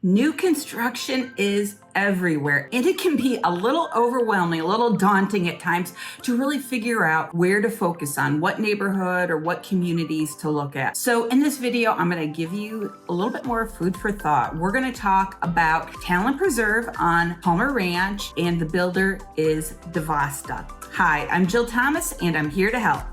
New construction is everywhere, and it can be a little overwhelming, a little daunting at times to really figure out where to focus on, what neighborhood or what communities to look at. So in this video, I'm going to give you a little bit more food for thought. We're going to talk about Talon Preserve on Hathaway Ranch, and the builder is DiVosta. Hi, I'm Jill Thomas, and I'm here to help.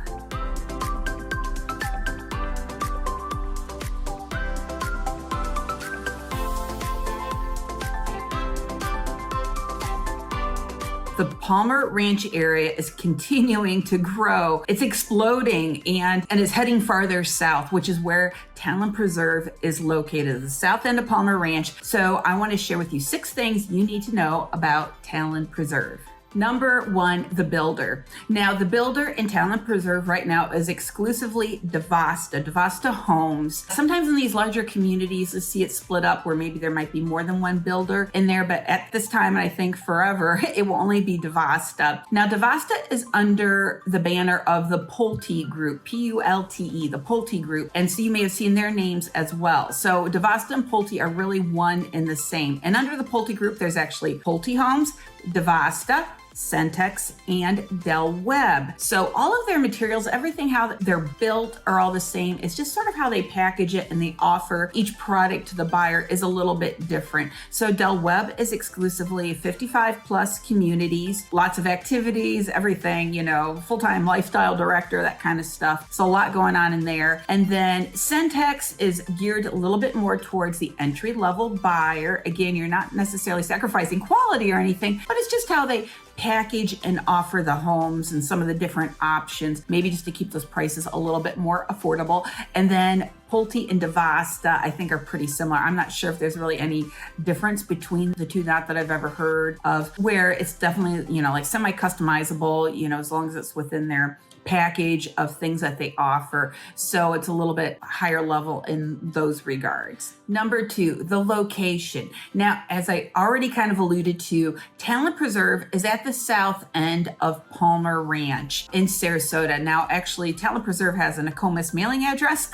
The Hathaway Ranch area is continuing to grow. It's exploding and is heading farther south, which is where Talon Preserve is located, the south end of Hathaway Ranch. So I want to share with you 6 things you need to know about Talon Preserve. Number 1, the builder. Now, the builder in Talon Preserve right now is exclusively DiVosta Homes. Sometimes in these larger communities, you see it split up where maybe there might be more than one builder in there, but at this time, I think forever, it will only be DiVosta. Now, DiVosta is under the banner of the Pulte Group, P-U-L-T-E, the Pulte Group. And so you may have seen their names as well. So DiVosta and Pulte are really one and the same. And under the Pulte Group, there's actually Pulte Homes, DiVosta, Centex, and Del Webb. So all of their materials, everything how they're built are all the same. It's just sort of how they package it and they offer each product to the buyer is a little bit different. So Del Webb is exclusively 55 plus communities, lots of activities, everything, you know, full-time lifestyle director, that kind of stuff. So a lot going on in there. And then Centex is geared a little bit more towards the entry-level buyer. Again, you're not necessarily sacrificing quality or anything, but it's just how they package and offer the homes and some of the different options, maybe just to keep those prices a little bit more affordable. And then Pulte and DiVosta, I think, are pretty similar. I'm not sure if there's really any difference between the two, not that I've ever heard of, where it's definitely, you know, like semi-customizable, you know, as long as it's within their package of things that they offer. So it's a little bit higher level in those regards. Number 2, the location. Now, as I already kind of alluded to, Talon Preserve is at the south end of Hathaway Ranch in Sarasota. Now, actually, Talon Preserve has a Nokomis mailing address,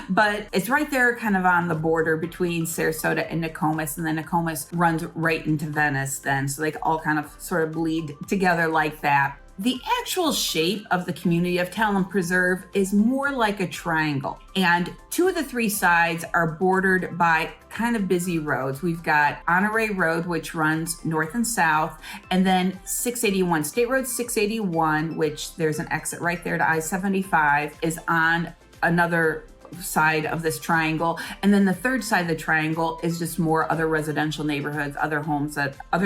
but it's right there kind of on the border between Sarasota and Nokomis, and then Nokomis runs right into Venice then. So they all kind of sort of bleed together like that. The actual shape of the community of Talon Preserve is more like a triangle, and 2 of the 3 sides are bordered by kind of busy roads. We've got Hathaway Road, which runs north and south, and then 681, State Road 681, which there's an exit right there to I-75, is on another side of this triangle. And then the third side of the triangle is just more other residential neighborhoods, other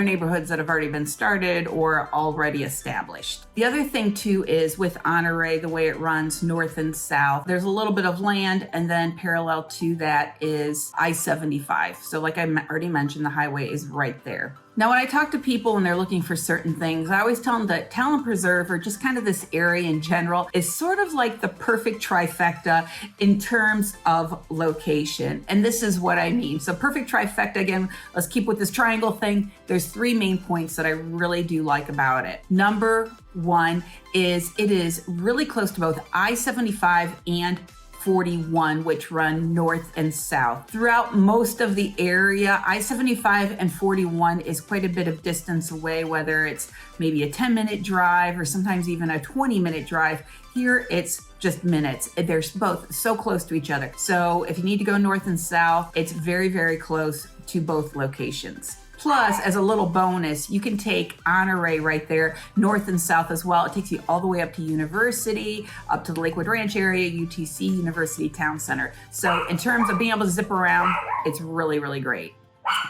neighborhoods that have already been started or already established. The other thing too is with Hathaway, the way it runs north and south, there's a little bit of land, and then parallel to that is I-75. So like I already mentioned, the highway is right there. Now, when I talk to people and they're looking for certain things, I always tell them that Talon Preserve, or just kind of this area in general, is sort of like the perfect trifecta in terms of location. And this is what I mean. So perfect trifecta, again, let's keep with this triangle thing. There's 3 main points that I really do like about it. Number 1 is it is really close to both I-75 and 41, which run north and south. Throughout most of the area, I-75 and 41 is quite a bit of distance away, whether it's maybe a 10-minute drive or sometimes even a 20-minute drive. Here, it's just minutes. They're both so close to each other. So if you need to go north and south, it's very, very close to both locations. Plus, as a little bonus, you can take Hathaway right there, north and south as well. It takes you all the way up to University, up to the Lakewood Ranch area, UTC, University Town Center. So in terms of being able to zip around, it's really, really great.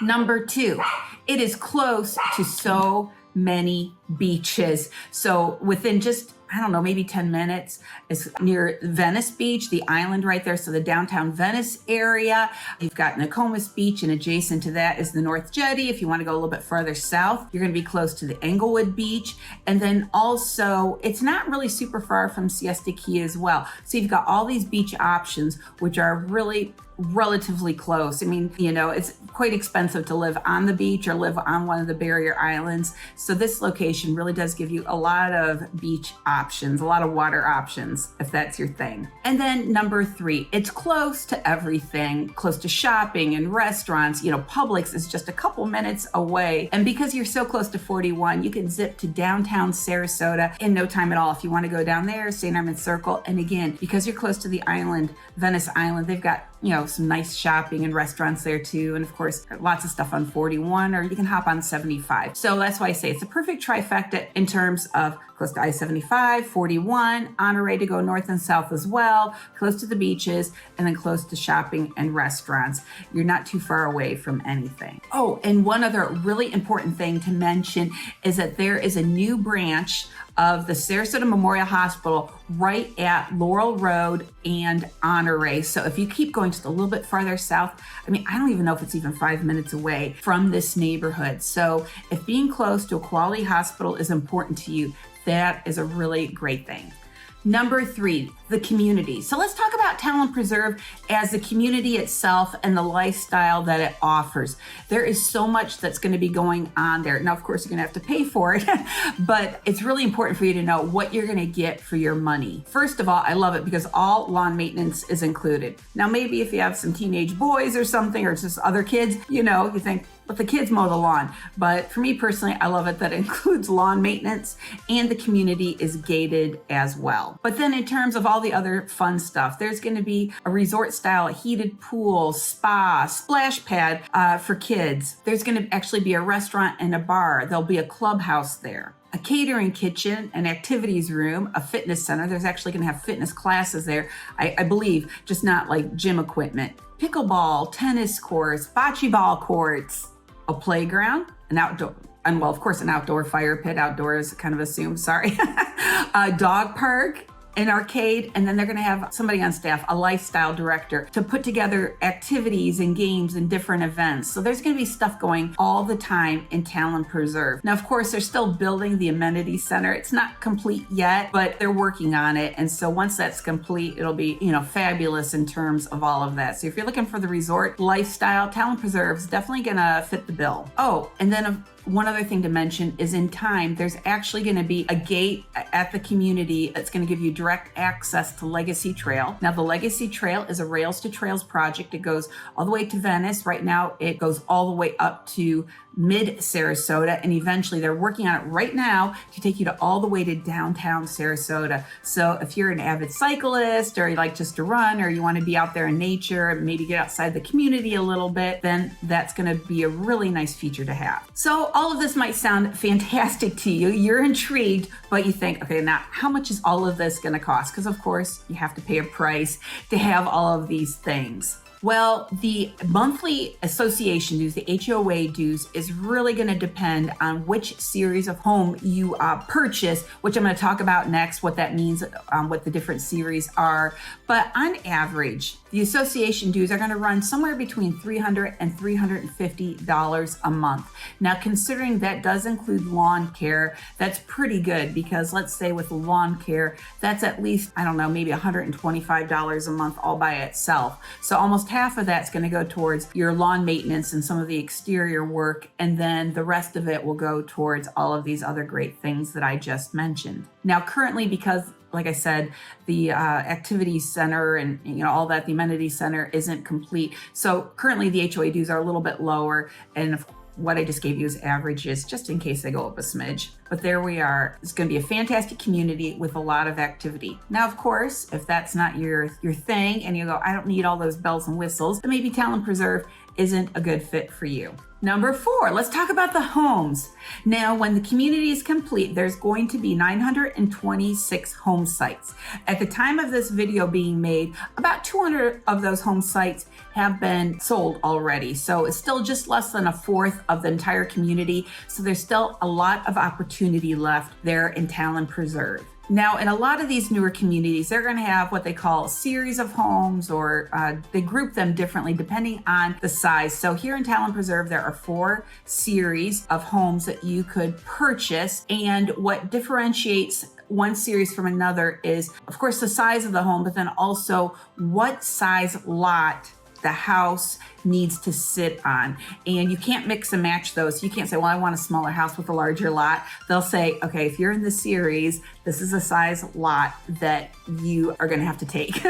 Number 2, it is close to so many beaches. So within just, I don't know, maybe 10 minutes. It's near Venice Beach, the island right there. So the downtown Venice area. You've got Nokomis Beach, and adjacent to that is the North Jetty. If you want to go a little bit further south, you're going to be close to the Englewood Beach. And then also, it's not really super far from Siesta Key as well. So you've got all these beach options, which are really relatively close. I mean, it's quite expensive to live on the beach or live on one of the barrier islands. So this location really does give you a lot of beach options, a lot of water options, if that's your thing. And then number 3, it's close to everything, close to shopping and restaurants. Publix is just a couple minutes away. And because you're so close to 41, you can zip to downtown Sarasota in no time at all. If you want to go down there, St. Armand's Circle. And again, because you're close to the island, Venice Island, they've got some nice shopping and restaurants there too. And of course, lots of stuff on 41, or you can hop on 75. So that's why I say it's a perfect trifecta in terms of close to I-75, 41, on a way to go north and south as well, close to the beaches, and then close to shopping and restaurants. You're not too far away from anything. Oh, and one other really important thing to mention is that there is a new branch of the Sarasota Memorial Hospital right at Laurel Road and Honore. So if you keep going just a little bit farther south, I don't even know if it's even 5 minutes away from this neighborhood. So if being close to a quality hospital is important to you, that is a really great thing. Number 3, the community. So let's talk about Talon Preserve as the community itself and the lifestyle that it offers. There is so much that's going to be going on there. Now, of course, you're going to have to pay for it, but it's really important for you to know what you're going to get for your money. First of all, I love it because all lawn maintenance is included. Now, maybe if you have some teenage boys or something, or just other kids, you think, let the kids mow the lawn. But for me personally, I love it that it includes lawn maintenance, and the community is gated as well. But then in terms of all the other fun stuff, there's going to be a resort style heated pool, spa, splash pad for kids. There's going to actually be a restaurant and a bar. There'll be a clubhouse there, a catering kitchen, an activities room, a fitness center. There's actually going to have fitness classes there, I believe, just not like gym equipment. Pickleball, tennis courts, bocce ball courts, a playground, an outdoor, and well, of course, an outdoor fire pit. Outdoor is kind of assumed, sorry. A dog park, an arcade, and then they're going to have somebody on staff, a lifestyle director, to put together activities and games and different events. So there's going to be stuff going all the time in Talon Preserve. Now, of course, they're still building the amenity center. It's not complete yet, but they're working on it. And so once that's complete, it'll be, fabulous in terms of all of that. So if you're looking for the resort lifestyle, Talon Preserve is definitely going to fit the bill. Oh, and then one other thing to mention is in time, there's actually going to be a gate at the community that's going to give you direct access to Legacy Trail. Now, the Legacy Trail is a Rails to Trails project. It goes all the way to Venice. Right now, it goes all the way up to mid-Sarasota, and eventually they're working on it right now to take you to all the way to downtown Sarasota. So if you're an avid cyclist, or you like just to run, or you want to be out there in nature and maybe get outside the community a little bit, then that's going to be a really nice feature to have. So all of this might sound fantastic to you. You're intrigued, but you think, okay, now how much is all of this going to cost? Because of course you have to pay a price to have all of these things. Well, the monthly association dues, the HOA dues, is really going to depend on which series of home you purchase, which I'm going to talk about next, what that means, what the different series are. But on average, the association dues are going to run somewhere between $300 and $350 a month. Now, considering that does include lawn care, that's pretty good, because let's say with lawn care, that's at least, maybe $125 a month all by itself. So almost half of that's going to go towards your lawn maintenance and some of the exterior work, and then the rest of it will go towards all of these other great things that I just mentioned. Now, currently, because like I said, the activities center and all that, the amenity center isn't complete. So currently the HOA dues are a little bit lower, and what I just gave you is averages, just in case they go up a smidge. But there we are. It's going to be a fantastic community with a lot of activity. Now, of course, if that's not your thing, and you go, I don't need all those bells and whistles, then maybe Talon Preserve isn't a good fit for you. Number 4, let's talk about the homes. Now, when the community is complete, there's going to be 926 home sites. At the time of this video being made, about 200 of those home sites have been sold already. So it's still just less than a fourth of the entire community. So there's still a lot of opportunity left there in Talon Preserve. Now, in a lot of these newer communities, they're going to have what they call a series of homes, or they group them differently depending on the size. So here in Talon Preserve, there are 4 series of homes that you could purchase. And what differentiates one series from another is, of course, the size of the home, but then also what size lot the house needs to sit on. And you can't mix and match those. You can't say, well, I want a smaller house with a larger lot. They'll say, okay, if you're in the series, this is a size lot that you are going to have to take.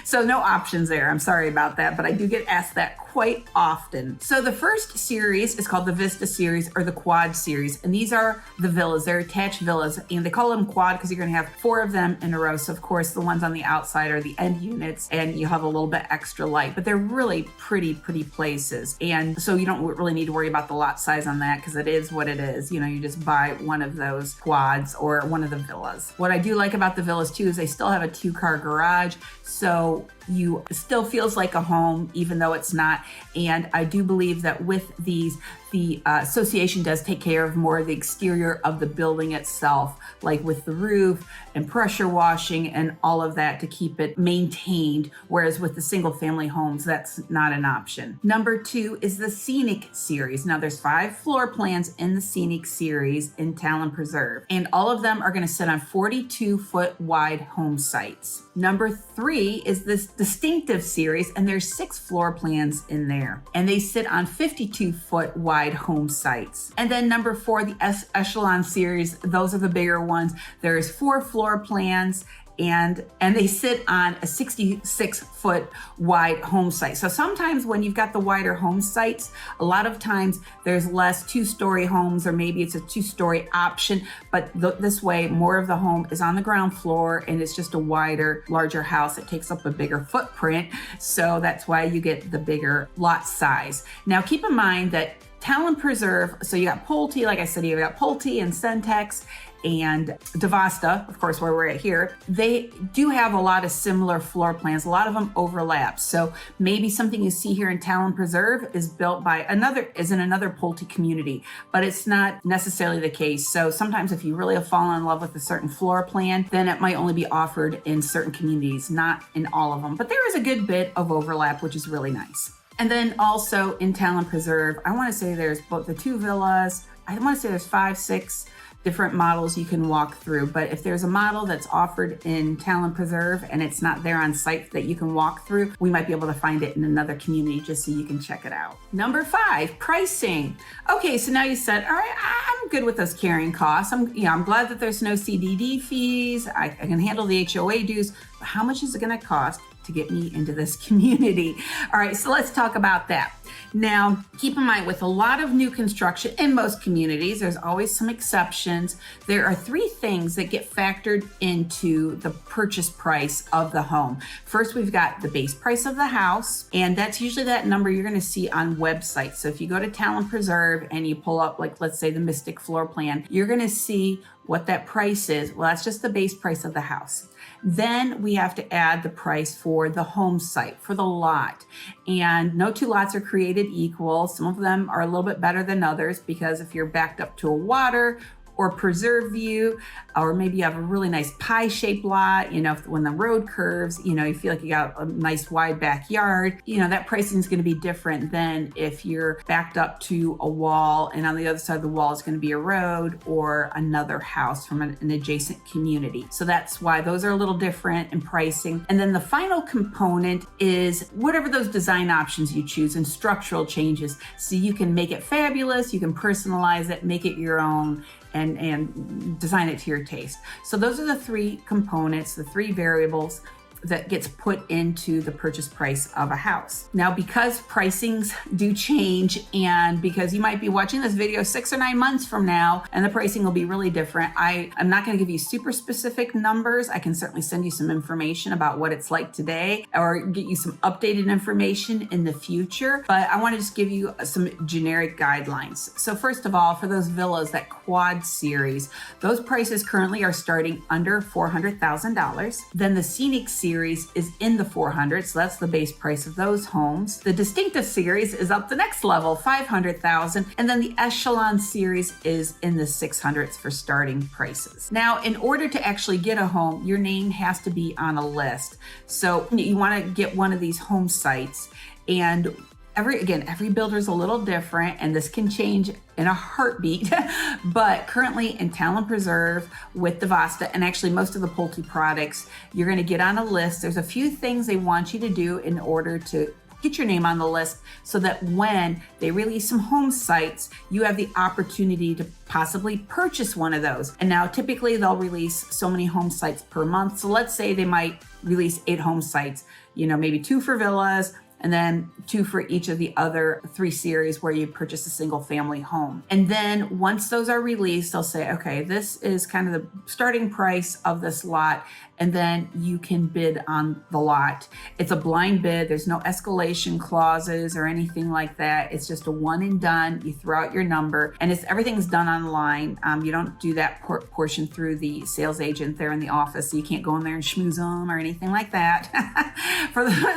So no options there. I'm sorry about that, but I do get asked that quite often. So the first series is called the Vista series or the Quad series. And these are the villas. They're attached villas. And they call them quad because you're going to have 4 of them in a row. So of course, the ones on the outside are the end units and you have a little bit extra light, but they're really pretty places. And so you don't really need to worry about the lot size on that because it is what it is. You know, you just buy one of those quads or one of the villas. What I do like about the villas too is they still have a 2-car garage. So you still feels like a home, even though it's not. And I do believe that with these, the association does take care of more of the exterior of the building itself, like with the roof and pressure washing and all of that to keep it maintained. Whereas with the single family homes, that's not an option. Number 2 is the Scenic series. Now there's 5 floor plans in the Scenic series in Talon Preserve, and all of them are going to sit on 42-foot wide home sites. Number 3 is this Distinctive series, and there's 6 floor plans in there, and they sit on 52-foot wide home sites. And then number 4, the Echelon series, those are the bigger ones. There's 4 floor plans, and they sit on a 66-foot wide home site. So sometimes when you've got the wider home sites, a lot of times there's less 2-story homes, or maybe it's a 2-story option, but this way more of the home is on the ground floor and it's just a wider, larger house. It takes up a bigger footprint. So that's why you get the bigger lot size. Now keep in mind that Talon Preserve, so you got Pulte, like I said, you got Pulte and Centex and DiVosta, of course, where we're at here. They do have a lot of similar floor plans. A lot of them overlap. So maybe something you see here in Talon Preserve is built by another Pulte community, but it's not necessarily the case. So sometimes if you really have fallen in love with a certain floor plan, then it might only be offered in certain communities, not in all of them. But there is a good bit of overlap, which is really nice. And then also in Talon Preserve, I want to say there's both the 2 villas. I want to say there's 5, 6 different models you can walk through. But if there's a model that's offered in Talon Preserve and it's not there on site that you can walk through, we might be able to find it in another community just so you can check it out. Number 5, pricing. Okay, so now you said, all right, I'm good with those carrying costs. I'm glad that there's no CDD fees. I can handle the HOA dues. But how much is it going to cost to get me into this community? All right, so let's talk about that. Now, keep in mind, with a lot of new construction in most communities, there's always some exceptions. There are 3 things that get factored into the purchase price of the home. First, we've got the base price of the house, and that's usually that number you're going to see on websites. So if you go to Talon Preserve and you pull up, like, let's say the Mystique floor plan, you're going to see what that price is. Well, that's just the base price of the house. Then we have to add the price for the home site, for the lot. And no 2 lots are created equal. Some of them are a little bit better than others because if you're backed up to a water or preserve view, or maybe you have a really nice pie-shaped lot, when the road curves, you feel like you got a nice wide backyard, that pricing is going to be different than if you're backed up to a wall and on the other side of the wall is going to be a road or another house from an adjacent community. So that's why those are a little different in pricing. And then the final component is whatever those design options you choose and structural changes. So you can make it fabulous, you can personalize it, make it your own, and design it to your taste. So those are the 3 components, the 3 variables that gets put into the purchase price of a house. Now, because pricings do change, and because you might be watching this video 6 or 9 months from now, and the pricing will be really different, I'm not going to give you super specific numbers. I can certainly send you some information about what it's like today, or get you some updated information in the future, but I want to just give you some generic guidelines. So first of all, for those villas, that Quad series, those prices currently are starting under $400,000. Then the Scenic series is in the 400s, so that's the base price of those homes. The Distinctive series is up the next level, $500,000, and then the Echelon series is in the 600s for starting prices. Now, in order to actually get a home, your name has to be on a list. So you want to get one of these home sites, and every builder is a little different, and this can change in a heartbeat. But currently in Talon Preserve with DiVosta, and actually most of the Pulte products, you're going to get on a list. There's a few things they want you to do in order to get your name on the list so that when they release some home sites, you have the opportunity to possibly purchase one of those. And now typically they'll release so many home sites per month. So let's say they might release 8 home sites, maybe 2 for villas, and then 2 for each of the other 3 series where you purchase a single family home. And then once those are released, they'll say, okay, this is kind of the starting price of this lot. And then you can bid on the lot. It's a blind bid. There's no escalation clauses or anything like that. It's just a one and done. You throw out your number, and everything's done online. You don't do that portion through the sales agent there in the office. So you can't go in there and schmooze them or anything like that.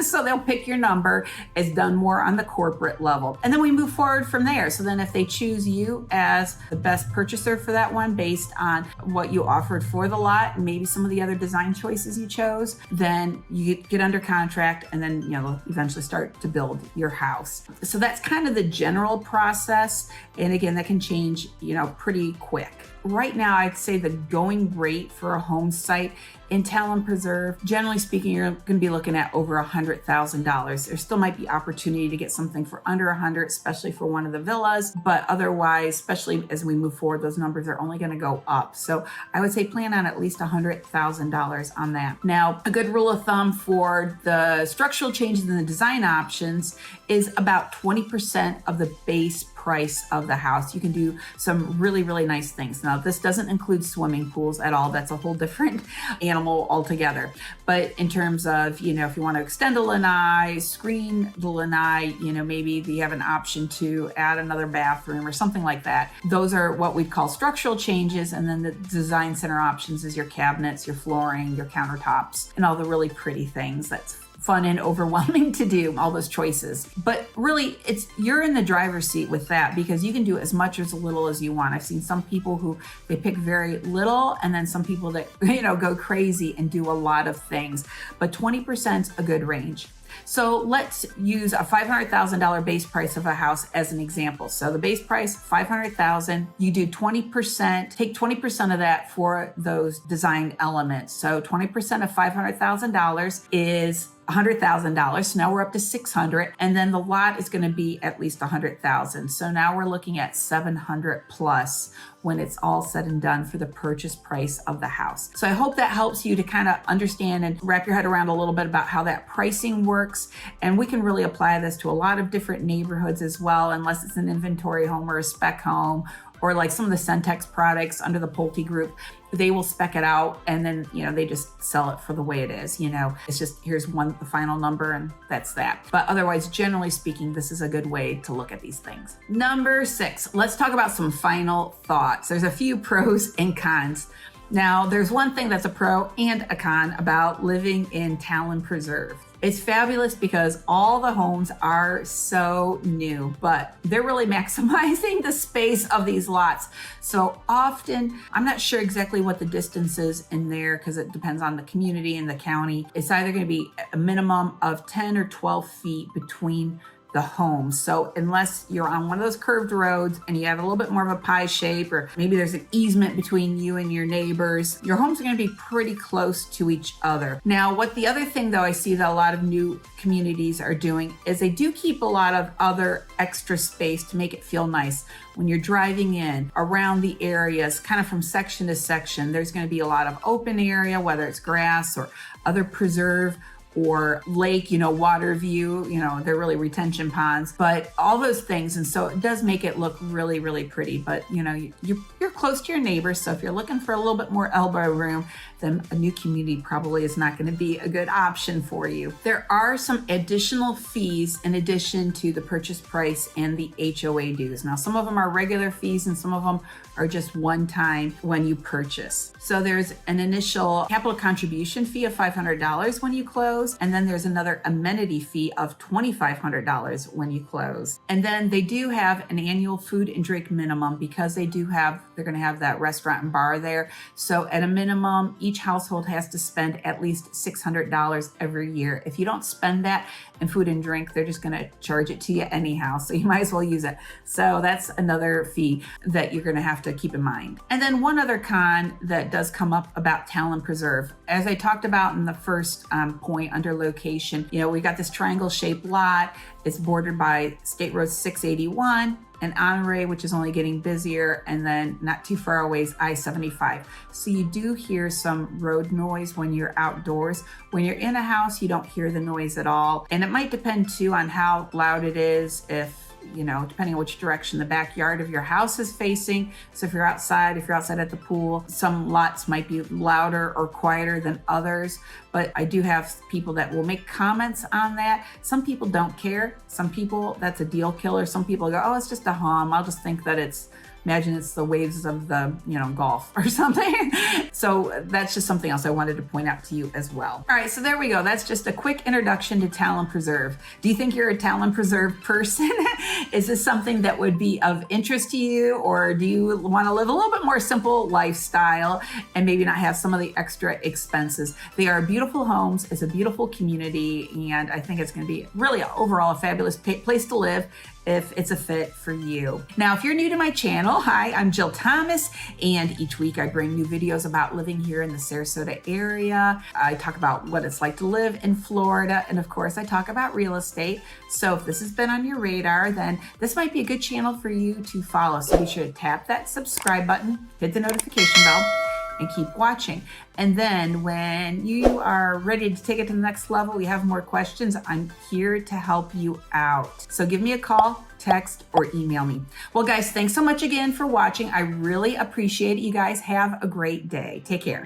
So they'll pick your number. It's done more on the corporate level. And then we move forward from there. So then if they choose you as the best purchaser for that one based on what you offered for the lot and maybe some of the other design choices you chose, then you get under contract, and then they'll eventually start to build your house. So that's kind of the general process, and again, that can change pretty quick. Right now, I'd say the going rate for a home site in Talon Preserve, generally speaking, you're going to be looking at over $100,000. There still might be opportunity to get something for under 100, especially for one of the villas, but otherwise, especially as we move forward, those numbers are only going to go up. So I would say plan on at least $100,000 on that. Now, a good rule of thumb for the structural changes in the design options is about 20% of the base price of the house. You can do some really, really nice things. Now, this doesn't include swimming pools at all. That's a whole different animal altogether. But in terms of, if you want to extend a lanai, screen the lanai, maybe you have an option to add another bathroom or something like that. Those are what we call structural changes. And then the design center options is your cabinets, your flooring, your countertops, and all the really pretty things. That's fun and overwhelming to do, all those choices. But really, you're in the driver's seat with that because you can do as much or as little as you want. I've seen some people who they pick very little, and then some people that go crazy and do a lot of things. But 20% is a good range. So let's use a $500,000 base price of a house as an example. So the base price, $500,000, you do 20%, take 20% of that for those design elements. So 20% of $500,000 is $100,000. So now we're up to $600,000, and then the lot is going to be at least $100,000. So now we're looking at $700,000 plus when it's all said and done for the purchase price of the house. So I hope that helps you to kind of understand and wrap your head around a little bit about how that pricing works. And we can really apply this to a lot of different neighborhoods as well, unless it's an inventory home or a spec home, or like some of the Centex products under the Pulte group. They will spec it out, and then they just sell it for the way it is. It's just here's the final number, and that's that. But otherwise, generally speaking, this is a good way to look at these things. Number 6, let's talk about some final thoughts. There's a few pros and cons. Now, there's one thing that's a pro and a con about living in Talon Preserve. It's fabulous because all the homes are so new, but they're really maximizing the space of these lots. So often, I'm not sure exactly what the distance is in there because it depends on the community and the county. It's either going to be a minimum of 10 or 12 feet between the home. So unless you're on one of those curved roads and you have a little bit more of a pie shape, or maybe there's an easement between you and your neighbors, your homes are going to be pretty close to each other. Now, what the other thing though I see that a lot of new communities are doing is they do keep a lot of other extra space to make it feel nice. When you're driving in around the areas, kind of from section to section, there's going to be a lot of open area, whether it's grass or other preserve or lake, water view, they're really retention ponds, but all those things. And so it does make it look really, really pretty, but you're close to your neighbors. So if you're looking for a little bit more elbow room, then a new community probably is not going to be a good option for you. There are some additional fees in addition to the purchase price and the HOA dues. Now, some of them are regular fees and some of them are just one time when you purchase. So there's an initial capital contribution fee of $500 when you close, and then there's another amenity fee of $2,500 when you close. And then they do have an annual food and drink minimum because they're going to have that restaurant and bar there. So at a minimum, each household has to spend at least $600 every year. If you don't spend that in food and drink, they're just going to charge it to you anyhow. So you might as well use it. So that's another fee that you're going to have to keep in mind. And then one other con that does come up about Talon Preserve, as I talked about in the first point under location. You know, we got this triangle shaped lot. It's bordered by State Road 681 and Honore, which is only getting busier, and then not too far away is I-75. So you do hear some road noise when you're outdoors. When you're in a house, you don't hear the noise at all. And it might depend too on how loud it is, if you know, depending on which direction the backyard of your house is facing. So if you're outside at the pool, some lots might be louder or quieter than others. But I do have people that will make comments on that. Some people don't care. Some people, that's a deal killer. Some people go, oh, it's just a hum. I'll just think that imagine it's the waves of the, Gulf or something. So that's just something else I wanted to point out to you as well. All right, so there we go. That's just a quick introduction to Talon Preserve. Do you think you're a Talon Preserve person? Is this something that would be of interest to you? Or do you want to live a little bit more simple lifestyle and maybe not have some of the extra expenses? They are beautiful homes. It's a beautiful community. And I think it's going to be really overall a fabulous place to live if it's a fit for you. Now, if you're new to my channel, hi, I'm Jill Thomas, and each week I bring new videos about living here in the Sarasota area. I talk about what it's like to live in Florida, and of course I talk about real estate. So if this has been on your radar, then this might be a good channel for you to follow. So be sure to tap that subscribe button, hit the notification bell, and keep watching. And then when you are ready to take it to the next level, we have more questions, I'm here to help you out. So give me a call, text, or email me. Well, guys, thanks so much again for watching. I really appreciate it. You guys have a great day. Take care.